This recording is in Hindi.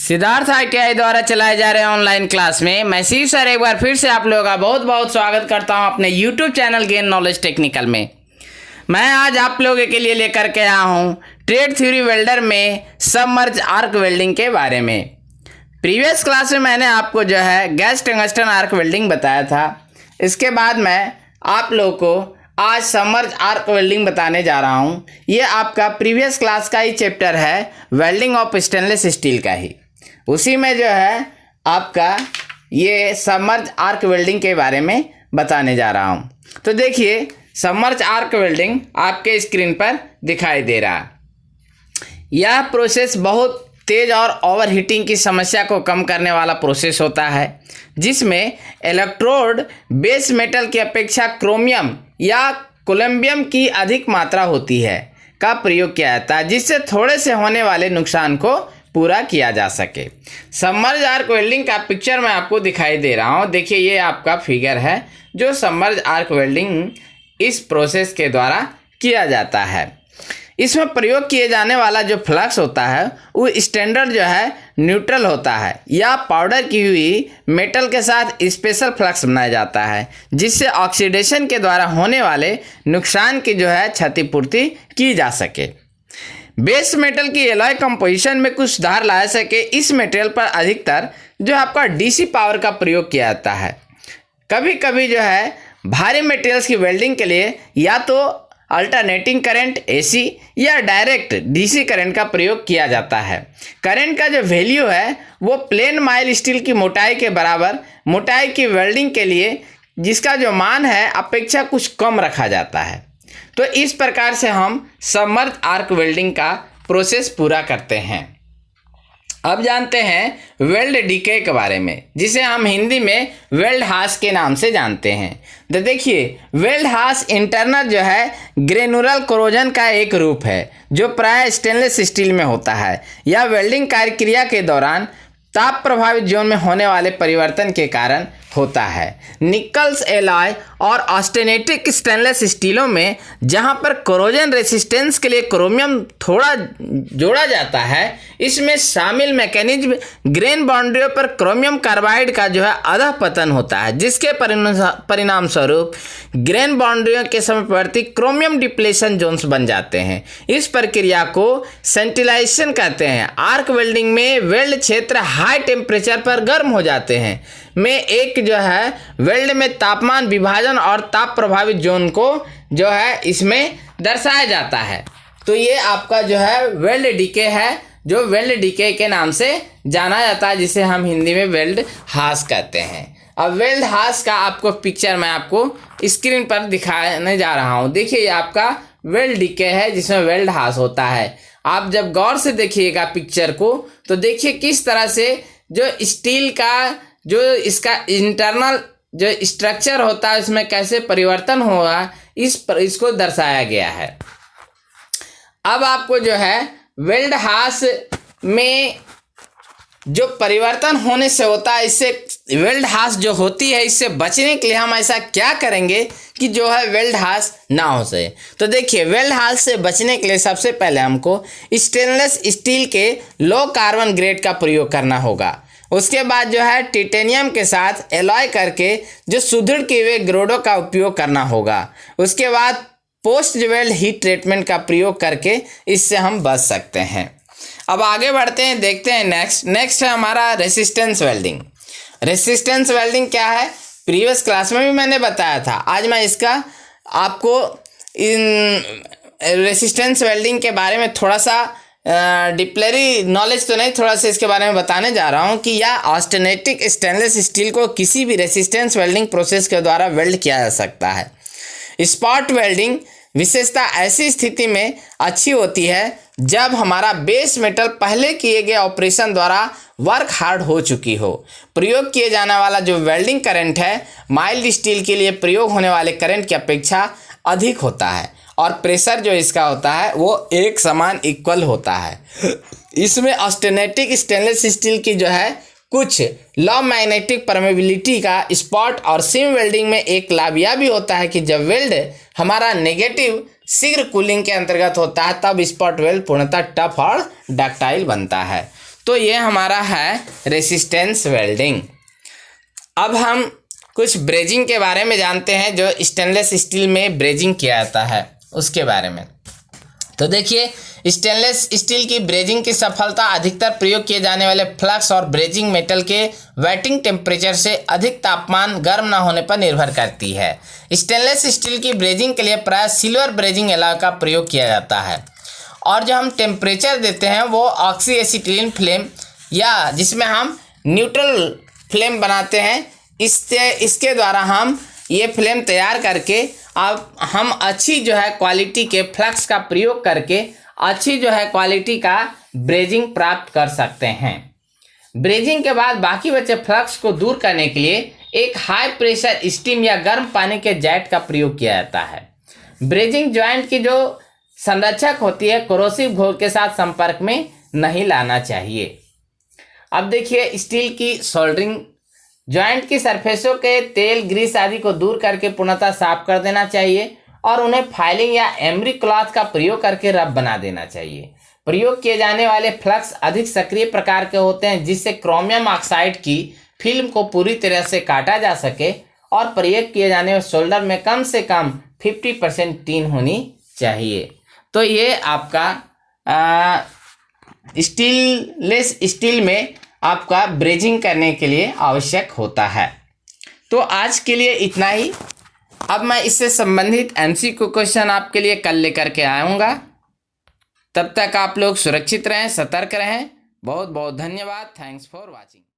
सिद्धार्थ ITI द्वारा चलाए जा रहे ऑनलाइन क्लास में मैं शिव सर एक बार फिर से आप लोगों का बहुत बहुत स्वागत करता हूं अपने YouTube channel gain knowledge technical में। मैं आज आप लोगों के लिए लेकर के आया हूं ट्रेड थ्योरी वेल्डर में सबमर्ज आर्क वेल्डिंग के बारे में। प्रीवियस क्लास में मैंने आपको जो है गैस टंगस्टन आर्क वेल्डिंग बताया था। इसके बाद मैं आप लोगों को आज सबमर्ज आर्क वेल्डिंग बताने जा रहा हूं। ये आपका प्रीवियस क्लास का ही चैप्टर है, वेल्डिंग ऑफ स्टेनलेस स्टील का ही। उसी में जो है आपका ये सबमर्ज आर्क वेल्डिंग के बारे में बताने जा रहा हूँ। तो देखिए सबमर्ज आर्क वेल्डिंग आपके स्क्रीन पर दिखाई दे रहा है। यह प्रोसेस बहुत तेज और ओवरहीटिंग की समस्या को कम करने वाला प्रोसेस होता है, जिसमें इलेक्ट्रोड बेस मेटल की अपेक्षा क्रोमियम या कोलम्बियम की अधिक मात्रा होती है का प्रयोग किया जाता है, जिससे थोड़े से होने वाले नुकसान को पूरा किया जा सके। सबमर्ज आर्क वेल्डिंग का पिक्चर मैं आपको दिखाई दे रहा हूँ। देखिए ये आपका फिगर है जो सबमर्ज आर्क वेल्डिंग इस प्रोसेस के द्वारा किया जाता है। इसमें प्रयोग किए जाने वाला जो फ्लक्स होता है वो स्टैंडर्ड जो है न्यूट्रल होता है या पाउडर की हुई मेटल के साथ स्पेशल फ्लक्स बनाया जाता है, जिससे ऑक्सीडेशन के द्वारा होने वाले नुकसान की जो है क्षतिपूर्ति की जा सके। बेस मेटल की एलॉय कंपोजिशन में कुछ सुधार ला सके, इस मटेरियल पर अधिकतर जो आपका डीसी पावर का प्रयोग किया जाता है। कभी कभी जो है भारी मटेरियल्स की वेल्डिंग के लिए या तो अल्टरनेटिंग करंट AC या डायरेक्ट DC करंट का प्रयोग किया जाता है। करंट का जो वैल्यू है वो प्लेन माइल स्टील की मोटाई के बराबर मोटाई की वेल्डिंग के लिए जिसका जो मान है अपेक्षा कुछ कम रखा जाता है। तो इस प्रकार से हम सबमर्ज आर्क वेल्डिंग का प्रोसेस पूरा करते हैं। अब जानते हैं वेल्ड डीके के बारे में, जिसे हम हिंदी में वेल्ड हास के नाम से जानते हैं। तो देखिए वेल्ड हास इंटरनल जो है ग्रेनुलर कोरोजन का एक रूप है जो प्राय स्टेनलेस स्टील में होता है। यह वेल्डिंग कार्यक्रिया के दौरान ताप प्रभावित जोन में होने वाले परिवर्तन के कारण होता है। निकल्स एलॉय और ऑस्टेनेटिक स्टेनलेस स्टीलों में जहां पर कोरोजन रेसिस्टेंस के लिए क्रोमियम थोड़ा जोड़ा जाता है, इसमें शामिल मैकेनिज्म ग्रेन बाउंड्रियों पर क्रोमियम कार्बाइड का जो है अधः पतन होता है, जिसके परिणाम स्वरूप ग्रेन बाउंड्रियों के समीपवर्ती क्रोमियम डिप्लेशन जोन्स बन जाते हैं। इस प्रक्रिया को सेंटिलाइजेशन कहते हैं। आर्क वेल्डिंग में वेल्ड क्षेत्र हाई टेम्परेचर पर गर्म हो जाते हैं में एक जो है वेल्ड में तापमान विभाजन और ताप प्रभावित जोन को जो है इसमें दर्शाया जाता है। तो ये आपका जो है वेल्ड डीके है, जो वेल्ड डीके के नाम से जाना जाता है, जिसे हम हिंदी में वेल्ड हास कहते हैं। अब वेल्ड हास का आपको पिक्चर मैं आपको स्क्रीन पर दिखाने जा रहा हूँ। देखिए ये आपका वेल्ड डीके है जिसमें वेल्ड हास होता है। आप जब गौर से देखिएगा पिक्चर को तो देखिए किस तरह से जो स्टील का जो इसका इंटरनल जो स्ट्रक्चर होता है उसमें कैसे परिवर्तन होगा इसको दर्शाया गया है। अब आपको जो है वेल्ड हास में जो परिवर्तन होने से होता है, इससे वेल्ड हास जो होती है इससे बचने के लिए हम ऐसा क्या करेंगे कि जो है वेल्ड हास ना हो सके। तो देखिए वेल्ड हास से बचने के लिए सबसे पहले हमको स्टेनलेस स्टील के लो कार्बन ग्रेड का प्रयोग करना होगा। उसके बाद जो है टिटेनियम के साथ एलॉय करके जो सुदृढ़ किए हुए ग्रेडों का उपयोग करना होगा। उसके बाद पोस्ट वेल्ड हीट ट्रीटमेंट का प्रयोग करके इससे हम बच सकते हैं। अब आगे बढ़ते हैं, देखते हैं नेक्स्ट है हमारा रेसिस्टेंस वेल्डिंग। रेसिस्टेंस वेल्डिंग क्या है प्रीवियस क्लास में भी मैंने बताया था। आज मैं इसका आपको इन रेसिस्टेंस वेल्डिंग के बारे में थोड़ा सा डिप्लरी नॉलेज तो नहीं, थोड़ा सा इसके बारे में बताने जा रहा हूँ कि यह ऑस्टेनेटिक स्टेनलेस स्टील को किसी भी रेसिस्टेंस वेल्डिंग प्रोसेस के द्वारा वेल्ड किया जा सकता है। स्पॉट वेल्डिंग विशेषता ऐसी स्थिति में अच्छी होती है जब हमारा बेस मेटल पहले किए गए ऑपरेशन द्वारा वर्क हार्ड हो चुकी हो। प्रयोग किए जाने वाला जो वेल्डिंग करंट है माइल्ड स्टील के लिए प्रयोग होने वाले करंट की अपेक्षा अधिक होता है और प्रेशर जो इसका होता है वो एक समान इक्वल होता है। इसमें ऑस्टेनेटिक स्टेनलेस स्टील की जो है कुछ लो मैग्नेटिक परमेबिलिटी का स्पॉट और सीम वेल्डिंग में एक लाभ यह भी होता है कि जब वेल्ड हमारा नेगेटिव शीघ्र कूलिंग के अंतर्गत होता है तब स्पॉट वेल्ड पूर्णतः टफ और डक्टाइल बनता है। तो ये हमारा है रेसिस्टेंस वेल्डिंग। अब हम कुछ ब्रेजिंग के बारे में जानते हैं, जो स्टेनलेस स्टील में ब्रेजिंग किया जाता है उसके बारे में। तो देखिए, स्टेनलेस स्टील की ब्रेजिंग की सफलता अधिकतर प्रयोग किए जाने वाले फ्लक्स और ब्रेजिंग मेटल के वेटिंग टेम्परेचर से अधिक तापमान गर्म न होने पर निर्भर करती है। स्टेनलेस स्टील की ब्रेजिंग के लिए प्राय सिल्वर ब्रेजिंग एलॉय का प्रयोग किया जाता है, और जो हम टेम्परेचर देते हैं वो ऑक्सी एसिटिलीन फ्लेम, या जिसमें हम न्यूट्रल फ्लेम बनाते हैं, इसके द्वारा हम ये फ्लेम तैयार करके अब हम अच्छी जो है क्वालिटी के फ्लक्स का प्रयोग करके अच्छी जो है क्वालिटी का ब्रेजिंग प्राप्त कर सकते हैं। ब्रेजिंग के बाद बाकी बचे फ्लक्स को दूर करने के लिए एक हाई प्रेशर स्टीम या गर्म पानी के जेट का प्रयोग किया जाता है। ब्रेजिंग जॉइंट की जो संरक्षक होती है कोरोसिव घोल के साथ संपर्क में नहीं लाना चाहिए। अब देखिए, स्टील की सोल्डरिंग जॉइंट की सरफेसों के तेल, ग्रीस आदि को दूर करके पूर्णतः साफ कर देना चाहिए और उन्हें फाइलिंग या एमरी क्लॉथ का प्रयोग करके रफ बना देना चाहिए। प्रयोग किए जाने वाले फ्लक्स अधिक सक्रिय प्रकार के होते हैं, जिससे क्रोमियम ऑक्साइड की फिल्म को पूरी तरह से काटा जा सके, और प्रयोग किए जाने वाले सोल्डर में कम से कम 50% टीन होनी चाहिए। तो ये आपका स्टीललेस स्टील में आपका ब्रेजिंग करने के लिए आवश्यक होता है। तो आज के लिए इतना ही। अब मैं इससे संबंधित MCQ क्वेश्चन आपके लिए कल लेकर के आऊँगा। तब तक आप लोग सुरक्षित रहें, सतर्क रहें। बहुत बहुत धन्यवाद। Thanks for watching.